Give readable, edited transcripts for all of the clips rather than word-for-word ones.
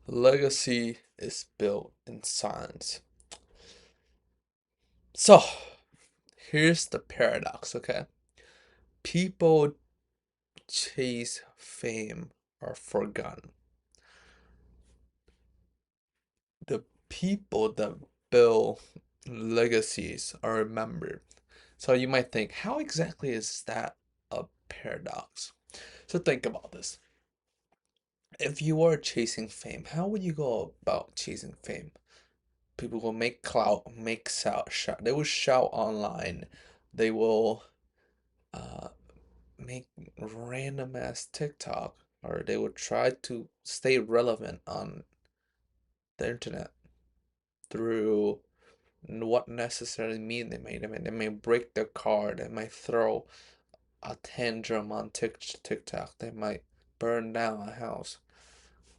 Legacy is built in silence. So, here's the paradox, okay? People chase fame or forgotten. The people that build legacies are remembered. So you might think, how exactly is that a paradox? So think about this. If you are chasing fame, how would you go about chasing fame? People will make clout, make shout. They will shout online. They will uh, make random ass TikTok, or they will try to stay relevant on the internet through what necessarily mean they may. They may break their car. They might throw a tantrum on TikTok. They might burn down a house.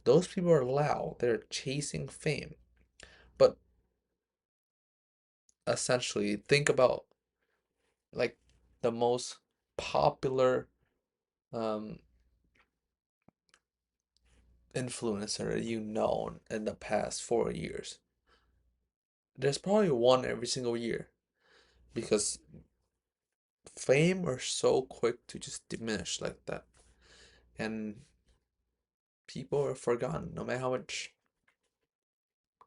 Those people are loud. They're chasing fame. But essentially, think about like the most popular um, influencer you know in the past 4 years. There's probably one every single year because fame are so quick to just diminish like that. And people are forgotten no matter how much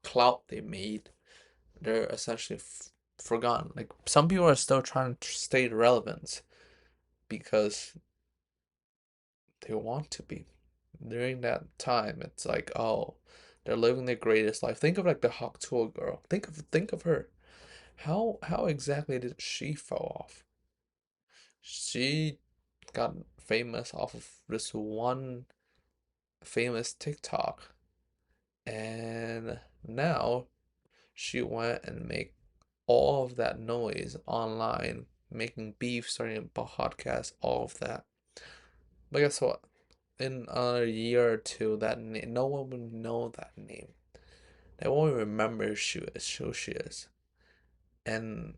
clout they made, they're essentially forgotten. Like some people are still trying to stay relevant because they want to be. During that time, it's like, oh, they're living their greatest life. Think of like the Hawk Tuah girl. Think of her. How exactly did she fall off? She got famous off of this one famous TikTok, and now she went and make all of that noise online, making beef, starting a podcast, all of that. But guess what? In a year or two, that name, no one will know that name. They won't remember who she is. And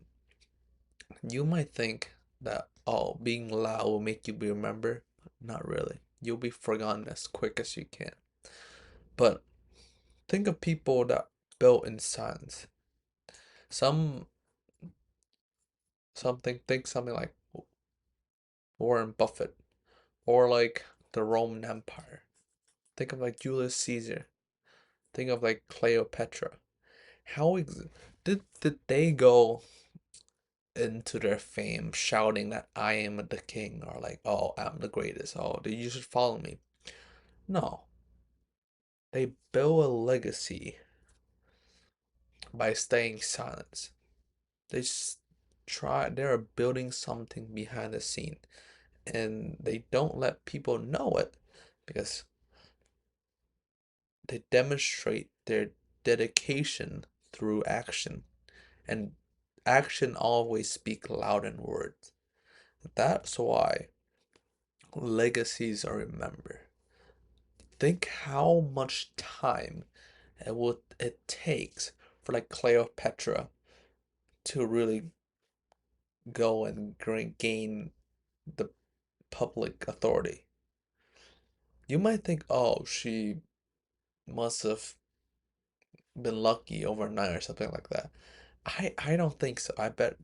you might think that, oh, being loud will make you be remembered. Not really. You'll be forgotten as quick as you can. But think of people that built in silence. Some think something like Warren Buffett or like the Roman Empire. Think of like Julius Caesar. Think of like Cleopatra. How did they go into their fame shouting that I am the king or like, oh, I'm the greatest. Oh, you should follow me. No, they build a legacy by staying silent. They just they're building something behind the scene and they don't let people know it because they demonstrate their dedication through action. And action always speak louder than words. That's why legacies are remembered. Think how much time it takes for like Cleopatra to really go and gain the public authority. You might think, oh, she must have been lucky overnight or something like that. I don't think so. I bet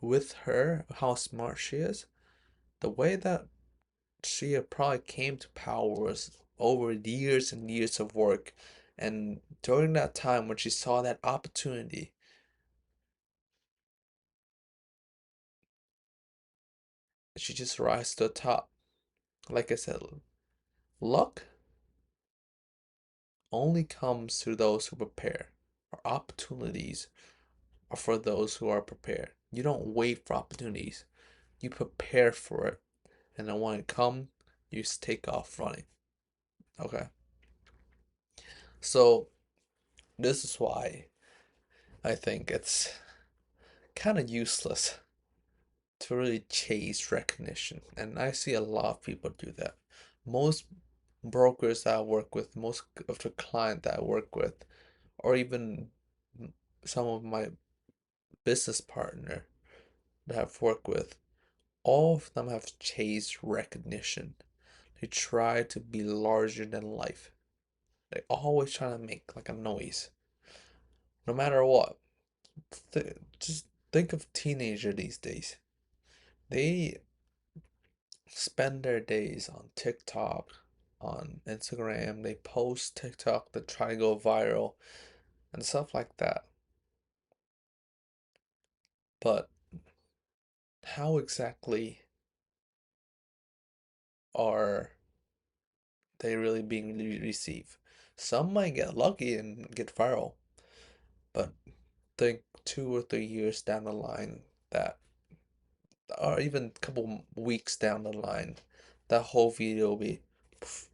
with her, how smart she is, the way that she probably came to power was over years and years of work. And during that time when she saw that opportunity, she just rise to the top. Like I said, luck only comes to those who prepare. Or opportunities are for those who are prepared. You don't wait for opportunities. You prepare for it. And then when it comes, you just take off running. Okay. So this is why I think it's kind of useless to really chase recognition. And I see a lot of people do that. Most brokers that I work with, most of the client that I work with, or even some of my business partner that I've worked with, all of them have chased recognition. They try to be larger than life. They always trying to make like a noise, no matter what. Just think of teenager these days. They spend their days on TikTok, on Instagram. They post TikTok to try to go viral and stuff like that. But how exactly are they really being received? Some might get lucky and get viral, but think 2 or 3 years down the line, that, or even a couple weeks down the line, that whole video will be poof,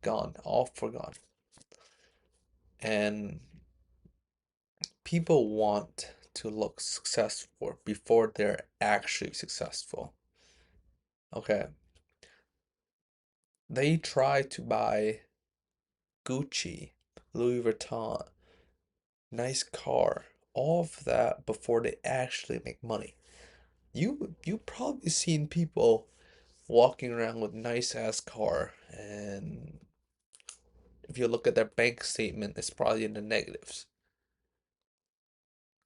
gone, all forgotten. And people want to look successful before they're actually successful. Okay. They try to buy Gucci, Louis Vuitton, nice car, all of that before they actually make money. You probably seen people walking around with nice ass car, and if you look at their bank statement, it's probably in the negatives.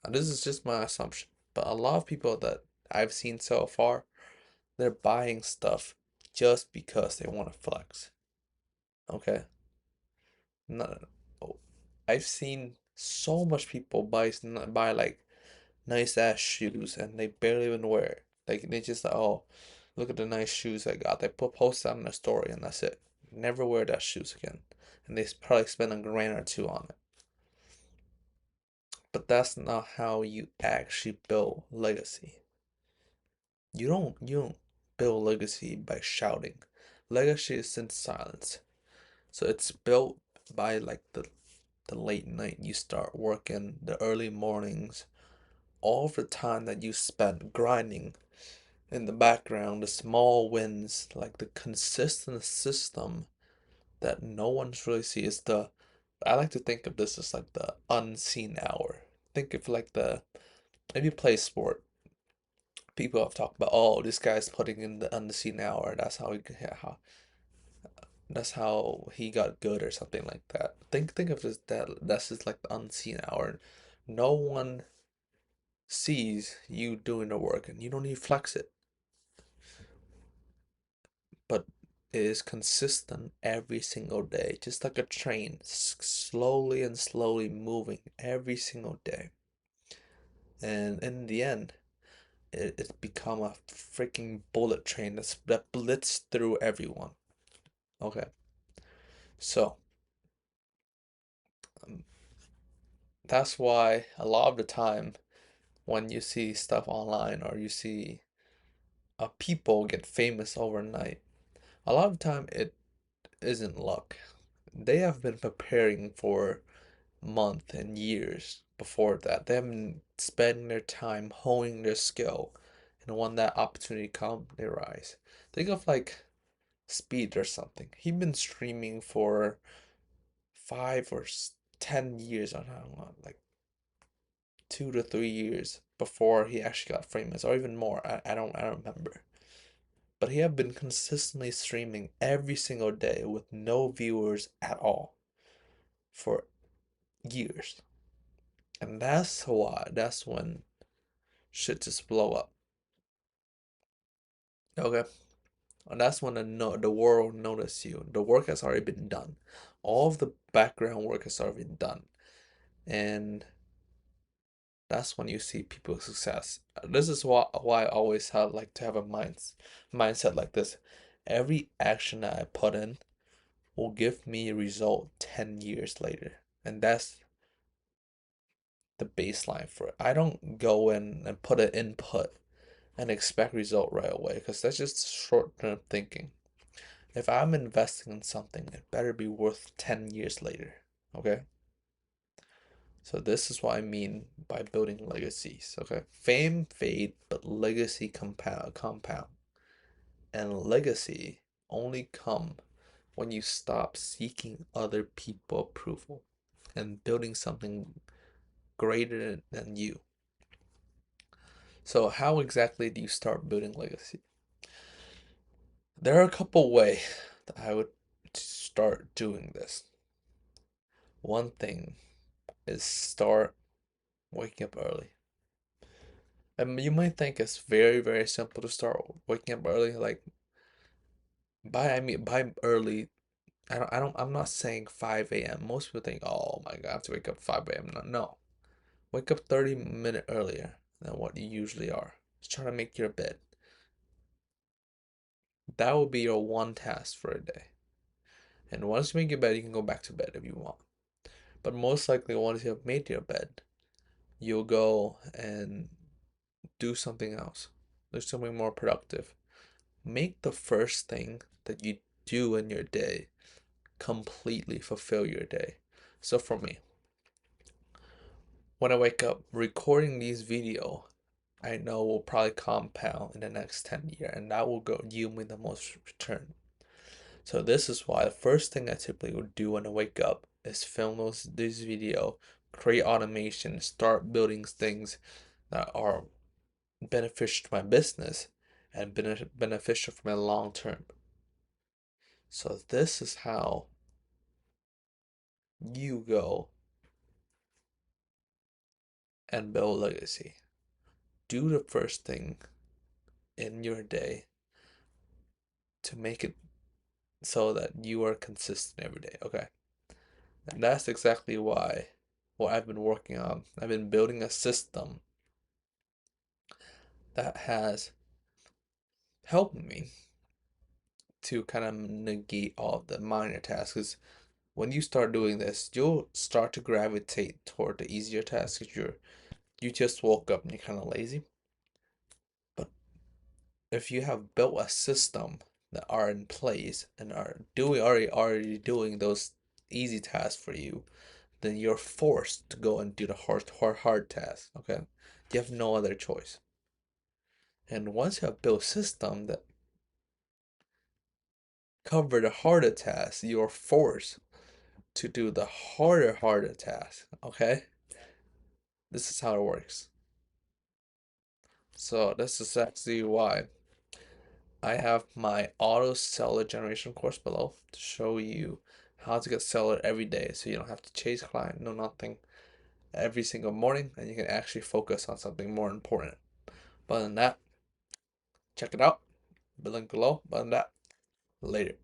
Now, this is just my assumption, but a lot of people that I've seen so far, they're buying stuff just because they want to flex. Okay? No, no, no. Oh, I've seen so much people buy like nice ass shoes and they barely even wear it. Like they just like, oh, look at the nice shoes I got. They post that on their story and that's it. Never wear that shoes again. And they probably spend a grand or two on it. But that's not how you actually build legacy. You don't build legacy by shouting. Legacy is in silence. So it's built by like the late night you start working, the early mornings, all of the time that you spend grinding in the background, the small wins, like the consistent system that no one's really see is the, I like to think of this as like the unseen hour. Think of like the, if you play sport, people have talked about, oh, this guy's putting in the unseen hour. That's how he got good or something like that. Think of this, that's just like the unseen hour. No one sees you doing the work and you don't need to flex it, but it is consistent every single day, just like a train, slowly and slowly moving every single day. And in the end, it's become a freaking bullet train that blitz through everyone. Okay, so um, that's why a lot of the time when you see stuff online or you see people get famous overnight, a lot of the time it isn't luck. They have been preparing for months and years before that. They have been spending their time honing their skill, and when that opportunity comes, they rise. Think of like Speed or something. He'd been streaming for 5 or 10 years, I don't know, like 2 to 3 years before he actually got famous, or even more. I don't remember. But he had been consistently streaming every single day with no viewers at all for years. And that's when shit just blow up. Okay? And that's when the world notice you. The work has already been done. All of the background work has already been done. And that's when you see people's success. This is why I always have like to have a mindset like this. Every action that I put in will give me a result 10 years later. And that's the baseline for it. I don't go in and put an input and expect result right away because that's just short-term thinking. If I'm investing in something, it better be worth 10 years later. Okay? So this is what I mean by building legacies. Okay? Fame fade, but legacy compound. And legacy only come when you stop seeking other people approval and building something greater than you. So how exactly do you start building legacy? There are a couple ways that I would start doing this. one thing is start waking up early. And you might think it's very, very simple to start waking up early. Like by early, I'm not saying 5 a.m. Most people think, oh my God, I have to wake up 5 a.m. No, no. Wake up 30 minutes earlier than what you usually are. Just try to make your bed. That will be your one task for a day. And once you make your bed, you can go back to bed if you want. But most likely, once you have made your bed, you'll go and do something else. Do something more productive. Make the first thing that you do in your day completely fulfill your day. So for me, when I wake up, recording these video, I know will probably compound in the next 10 years, and that will go yield me the most return. So this is why the first thing I typically would do when I wake up is film this video, create automation, start building things that are beneficial to my business and beneficial for my long term. So this is how you go and build legacy. Do the first thing in your day to make it so that you are consistent every day. Okay. And that's exactly why what I've been working on. I've been building a system that has helped me to kind of negate all of the minor tasks. 'Cause when you start doing this, you'll start to gravitate toward the easier tasks. 'Cause you just woke up and you're kind of lazy. But if you have built a system that are in place and are doing already doing those easy tasks for you, then you're forced to go and do the hard tasks. Okay, you have no other choice. And once you have built a system that cover the harder tasks, you're forced to do the harder task. Okay, this is how it works. So this is actually why I have my auto seller generation course below to show you how to get seller every day, so you don't have to chase client, no nothing, every single morning, and you can actually focus on something more important. But other than that, check it out. The link below. But other than that, later.